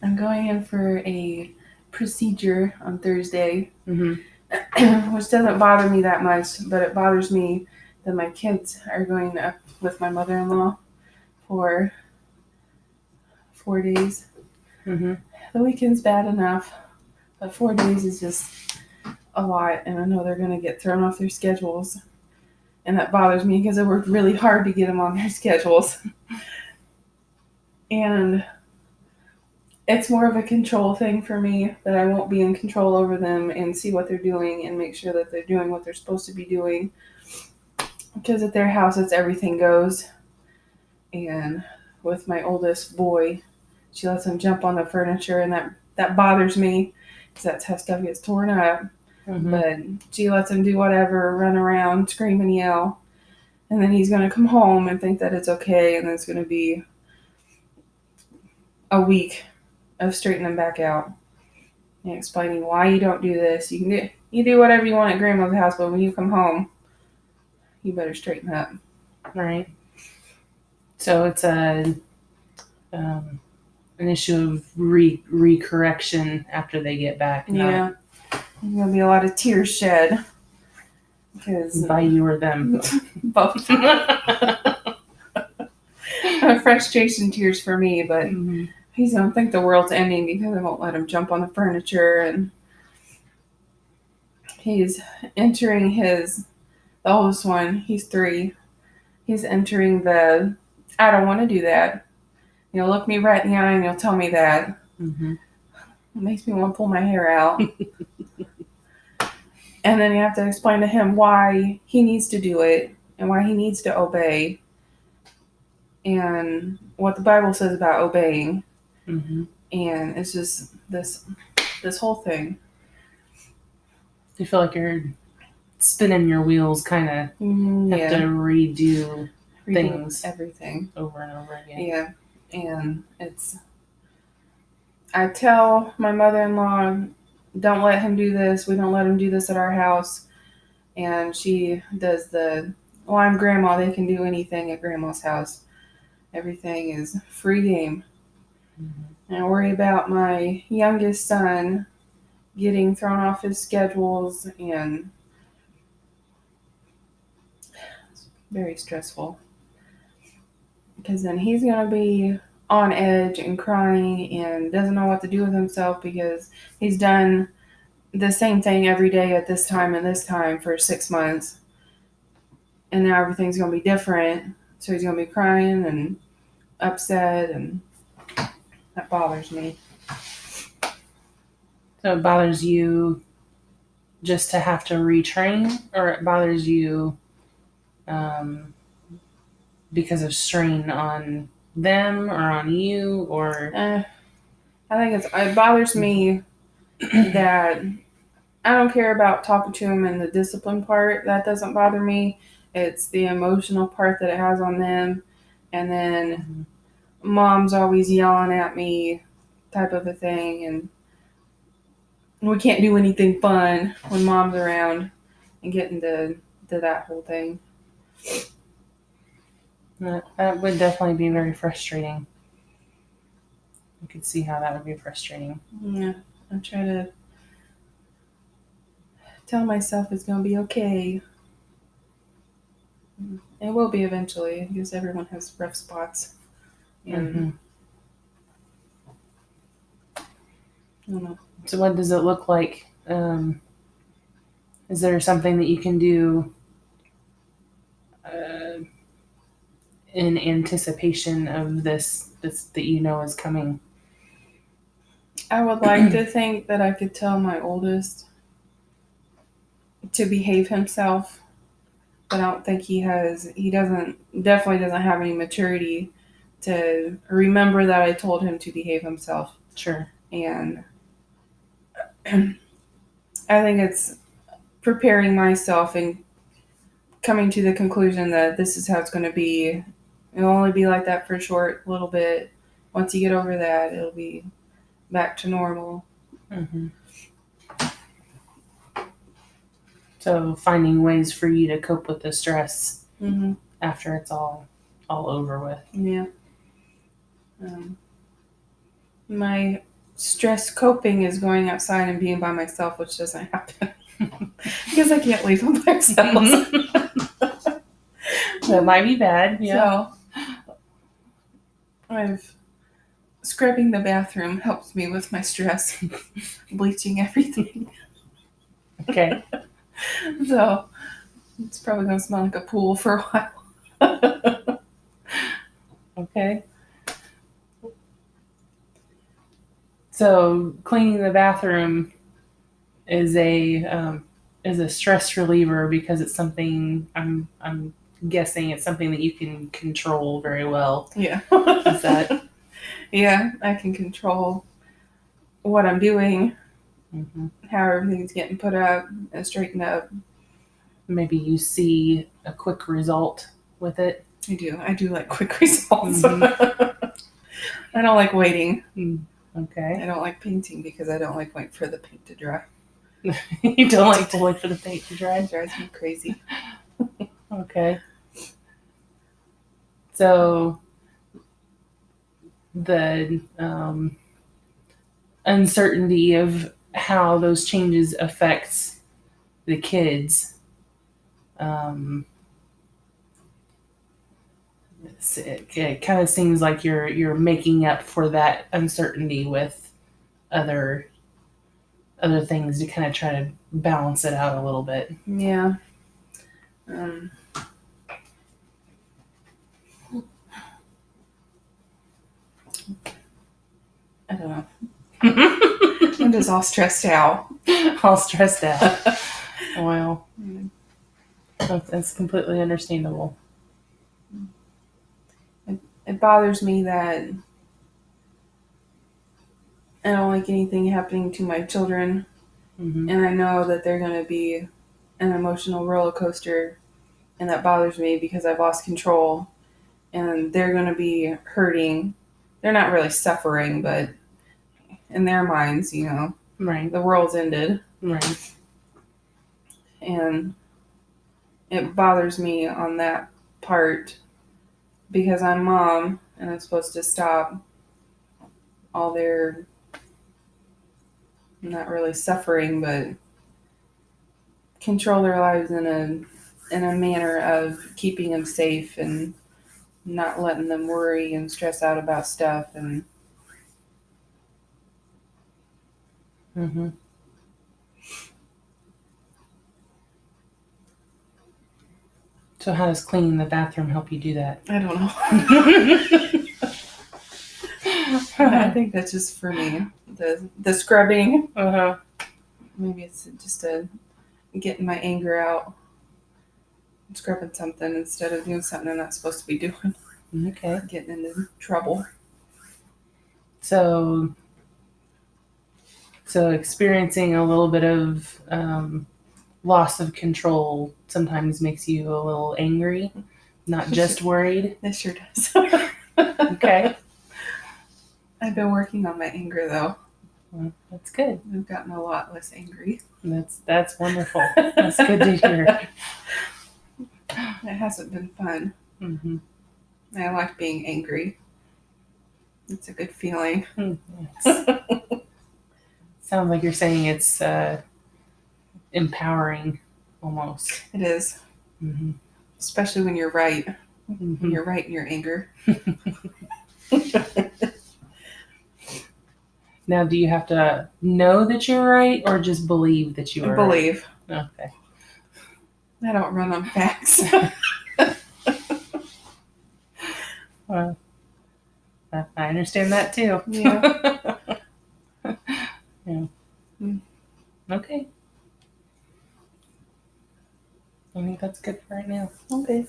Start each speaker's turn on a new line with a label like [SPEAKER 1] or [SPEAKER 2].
[SPEAKER 1] I'm going in for a procedure on Thursday,
[SPEAKER 2] Mm-hmm.
[SPEAKER 1] which doesn't bother me that much, but it bothers me that my kids are going up with my mother-in-law for 4 days.
[SPEAKER 2] Mm-hmm.
[SPEAKER 1] The weekend's bad enough, but 4 days is just a lot, and I know they're going to get thrown off their schedules. And that bothers me because I worked really hard to get them on their schedules. And it's more of a control thing for me that I won't be in control over them and see what they're doing and make sure that they're doing what they're supposed to be doing. Because at their house, it's everything goes. And with my oldest boy, she lets him jump on the furniture, and that bothers me because that's how stuff gets torn up.
[SPEAKER 2] Mm-hmm.
[SPEAKER 1] But she lets him do whatever, run around, scream and yell. And then he's going to come home and think that it's okay, and then it's going to be a week of straightening him back out and explaining why you don't do this. You do whatever you want at grandma's house, but when you come home, you better straighten up.
[SPEAKER 2] Right. So it's an issue of recorrection after they get back.
[SPEAKER 1] Yeah, there's gonna be a lot of tears shed because
[SPEAKER 2] By you or them.
[SPEAKER 1] both frustration tears for me, but
[SPEAKER 2] Mm-hmm.
[SPEAKER 1] he's gonna think the world's ending because I won't let him jump on the furniture, and he's entering the oldest one. He's 3. He's entering the I don't want to do that. You'll look me right in the eye and you'll tell me that.
[SPEAKER 2] Mm-hmm.
[SPEAKER 1] It makes me want to pull my hair out. And then you have to explain to him why he needs to do it and why he needs to obey and what the Bible says about obeying.
[SPEAKER 2] Mm-hmm.
[SPEAKER 1] And it's just this whole thing.
[SPEAKER 2] You feel like you're spinning your wheels, kind of have to redo things
[SPEAKER 1] everything
[SPEAKER 2] over and over again.
[SPEAKER 1] Yeah, and I tell my mother-in-law, don't let him do this. We don't let him do this at our house. And she does I'm grandma. They can do anything at grandma's house. Everything is free game.
[SPEAKER 2] Mm-hmm.
[SPEAKER 1] And I worry about my youngest son getting thrown off his schedules, and it's very stressful. Because then he's going to be on edge and crying and doesn't know what to do with himself because he's done the same thing every day at this time and this time for 6 months. And now everything's going to be different. So he's going to be crying and upset, and that bothers me.
[SPEAKER 2] So it bothers you just to have to retrain, or it bothers you because of strain on them or on you, or
[SPEAKER 1] I think it bothers me that I don't care about talking to him and the discipline part. That doesn't bother me. It's the emotional part that it has on them. And then mom's always yelling at me type of a thing. And we can't do anything fun when mom's around and get into that whole thing.
[SPEAKER 2] That would definitely be very frustrating. I could see how that would be frustrating.
[SPEAKER 1] Yeah, I try to tell myself it's going to be okay. It will be eventually because everyone has rough spots. And I don't know.
[SPEAKER 2] So what does it look like? Is there something that you can do in anticipation of this that you know is coming?
[SPEAKER 1] I would like to think that I could tell my oldest to behave himself, but I don't think he definitely doesn't have any maturity to remember that I told him to behave himself.
[SPEAKER 2] Sure.
[SPEAKER 1] And I think it's preparing myself and coming to the conclusion that this is how it's going to be. It'll only be like that for a short little bit. Once you get over that, it'll be back to normal.
[SPEAKER 2] Mm-hmm. So finding ways for you to cope with the stress after it's all over with.
[SPEAKER 1] Yeah. My stress coping is going outside and being by myself, which doesn't happen because I can't leave them by themselves.
[SPEAKER 2] That might be bad. Yeah.
[SPEAKER 1] So I've scrubbing the bathroom helps me with my stress, bleaching everything.
[SPEAKER 2] Okay.
[SPEAKER 1] So it's probably gonna smell like a pool for a while.
[SPEAKER 2] Okay. So cleaning the bathroom is a stress reliever because it's something I'm guessing it's something that you can control very well.
[SPEAKER 1] Yeah.
[SPEAKER 2] Is that?
[SPEAKER 1] Yeah, I can control what I'm doing,
[SPEAKER 2] Mm-hmm.
[SPEAKER 1] how everything's getting put up and straightened up.
[SPEAKER 2] Maybe you see a quick result with it.
[SPEAKER 1] I do like quick results.
[SPEAKER 2] Mm-hmm.
[SPEAKER 1] I don't like waiting.
[SPEAKER 2] Okay.
[SPEAKER 1] I don't like painting because I don't like waiting for the paint to dry.
[SPEAKER 2] You don't like to wait for the paint to dry?
[SPEAKER 1] It drives me crazy.
[SPEAKER 2] Okay. So the uncertainty of how those changes affects the kids. It kind of seems like you're making up for that uncertainty with other things to kind of try to balance it out a little bit.
[SPEAKER 1] Yeah. I don't know. I'm just all stressed out.
[SPEAKER 2] All stressed out. Well, that's completely understandable.
[SPEAKER 1] It bothers me that I don't like anything happening to my children,
[SPEAKER 2] Mm-hmm.
[SPEAKER 1] and I know that they're going to be an emotional roller coaster, and that bothers me because I've lost control, and they're going to be hurting. They're not really suffering, but in their minds,
[SPEAKER 2] Right.
[SPEAKER 1] the world's ended.
[SPEAKER 2] Right.
[SPEAKER 1] And it bothers me on that part because I'm mom and I'm supposed to stop all their not really suffering, but control their lives in a manner of keeping them safe and not letting them worry and stress out about stuff. And
[SPEAKER 2] Mm-hmm. So how does cleaning the bathroom help you do that?
[SPEAKER 1] I don't know. I think that's just for me. The scrubbing.
[SPEAKER 2] Uh-huh.
[SPEAKER 1] Maybe it's just getting my anger out. Scrubbing something instead of doing something I'm not supposed to be doing.
[SPEAKER 2] Okay.
[SPEAKER 1] Getting into trouble.
[SPEAKER 2] So experiencing a little bit of loss of control sometimes makes you a little angry, not just worried.
[SPEAKER 1] It sure does.
[SPEAKER 2] Okay.
[SPEAKER 1] I've been working on my anger though.
[SPEAKER 2] Well, that's good.
[SPEAKER 1] I've gotten a lot less angry.
[SPEAKER 2] That's wonderful. That's good to hear.
[SPEAKER 1] It hasn't been fun.
[SPEAKER 2] Mm-hmm.
[SPEAKER 1] I like being angry. It's a good feeling.
[SPEAKER 2] Sounds like you're saying it's empowering almost.
[SPEAKER 1] It is.
[SPEAKER 2] Mm-hmm.
[SPEAKER 1] Especially when you're right.
[SPEAKER 2] Mm-hmm.
[SPEAKER 1] When you're right in your anger.
[SPEAKER 2] Now, do you have to know that you're right or just believe that you are
[SPEAKER 1] Believe.
[SPEAKER 2] Right? Okay.
[SPEAKER 1] I don't run on facts.
[SPEAKER 2] Well, I understand that too.
[SPEAKER 1] Yeah.
[SPEAKER 2] Yeah. Okay. I think that's good for right now.
[SPEAKER 1] Okay.